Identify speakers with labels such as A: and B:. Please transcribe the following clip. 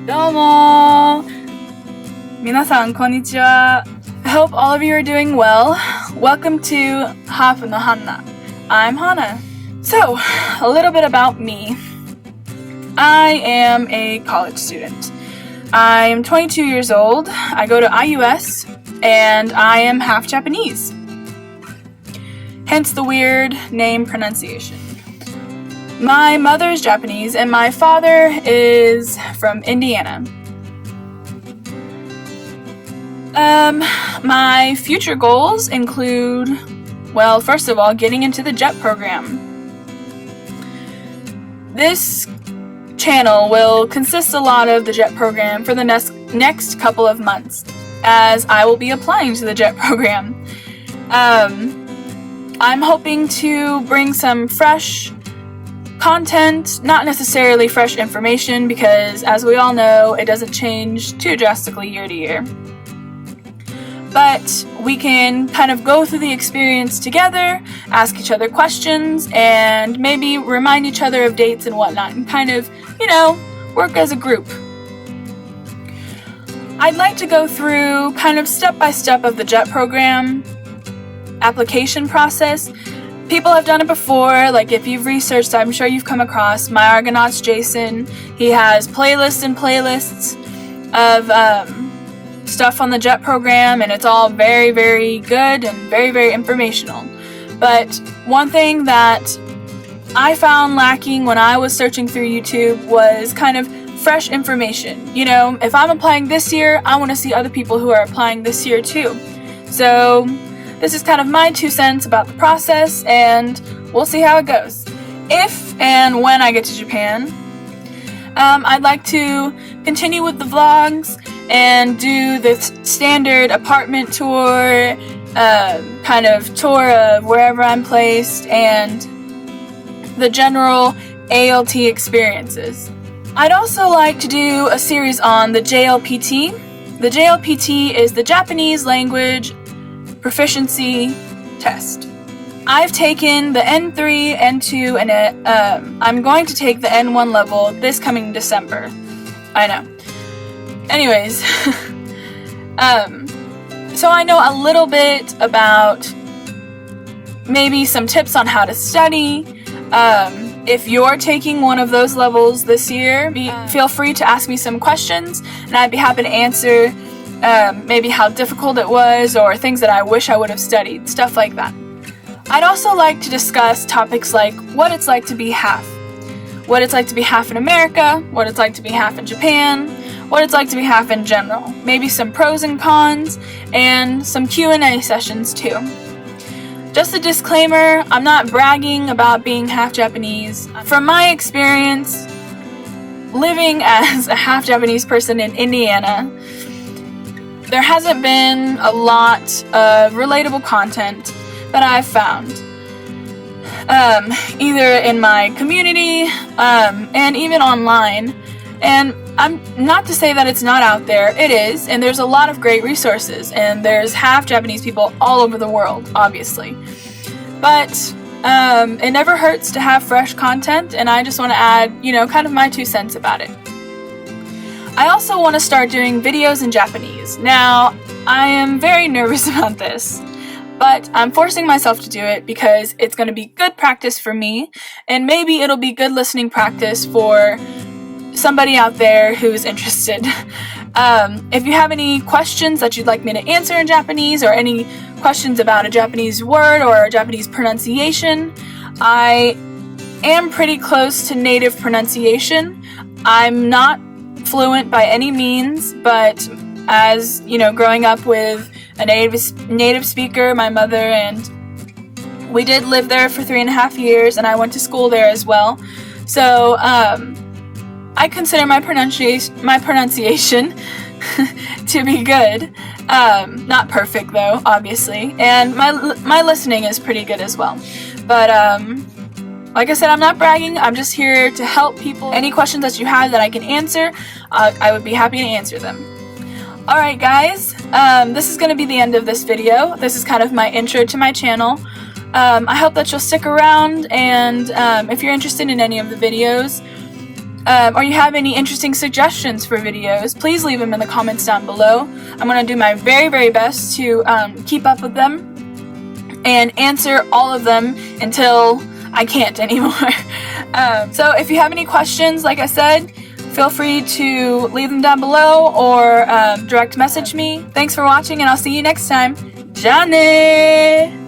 A: どうも皆さんこんにちは I hope all of you are doing well. Welcome to Hafu no Hana. I'm Hana. So, a little bit about me. I am a college student. I'm 22 years old. I go to IUS and I am half Japanese. Hence the weird name pronunciation. My mother is Japanese and my father is from Indiana. My future goals include, well, first of all, getting into the JET program. This channel will consist a lot of the JET program for the next couple of months, as I will be applying to the JET program. I'm hoping to bring some fresh content, not necessarily fresh information, because as we all know, it doesn't change too drastically year to year. But we can kind of go through the experience together, ask each other questions, and maybe remind each other of dates and whatnot, and kind of, work as a group. I'd like to go through kind of step-by-step of the JET program application process. People have done it before, like if you've researched, I'm sure you've come across My Argonauts Jason. He has playlists and playlists of stuff on the JET program, and it's all very, very good and very, very informational. But one thing that I found lacking when I was searching through YouTube was kind of fresh information. If I'm applying this year, I want to see other people who are applying this year too. So this is kind of my 2 cents about the process, and we'll see how it goes. If and when I get to Japan, I'd like to continue with the vlogs and do the standard apartment tour, kind of tour of wherever I'm placed, and the general ALT experiences. I'd also like to do a series on the JLPT. The JLPT is the Japanese Language Proficiency Test. I've taken the N3, N2, and I'm going to take the N1 level this coming December. I know. Anyways, so I know a little bit about maybe some tips on how to study. If you're taking one of those levels this year, feel free to ask me some questions, and I'd be happy to answer maybe how difficult it was or things that I wish I would have studied, stuff like that. I'd also like to discuss topics like what it's like to be half. What it's like to be half in America, what it's like to be half in Japan, what it's like to be half in general. Maybe some pros and cons, and some Q&A sessions too. Just a disclaimer, I'm not bragging about being half Japanese. From my experience living as a half Japanese person in Indiana, there hasn't been a lot of relatable content that I've found. Either in my community, and even online. And I'm not to say that it's not out there, it is, and there's a lot of great resources, and there's half Japanese people all over the world, obviously. But it never hurts to have fresh content, and I just want to add, kind of my 2 cents about it. I also want to start doing videos in Japanese. Now, I am very nervous about this, but I'm forcing myself to do it because it's going to be good practice for me, and maybe it'll be good listening practice for somebody out there who's interested. If you have any questions that you'd like me to answer in Japanese, or any questions about a Japanese word or a Japanese pronunciation, I am pretty close to native pronunciation. I'm not fluent by any means, but as growing up with a native speaker, my mother, and we did live there for 3.5 years, and I went to school there as well. So I consider my pronunciation to be good. Not perfect though, obviously, and my listening is pretty good as well. But like I said, I'm not bragging. I'm just here to help people. Any questions that you have that I can answer, I would be happy to answer them. Alright guys, this is going to be the end of this video. This is kind of my intro to my channel. I hope that you'll stick around, and if you're interested in any of the videos, or you have any interesting suggestions for videos, please leave them in the comments down below. I'm going to do my very, very best to keep up with them and answer all of them until I can't anymore. So if you have any questions, like I said, feel free to leave them down below or direct message me. Thanks for watching, and I'll see you next time. Johnny!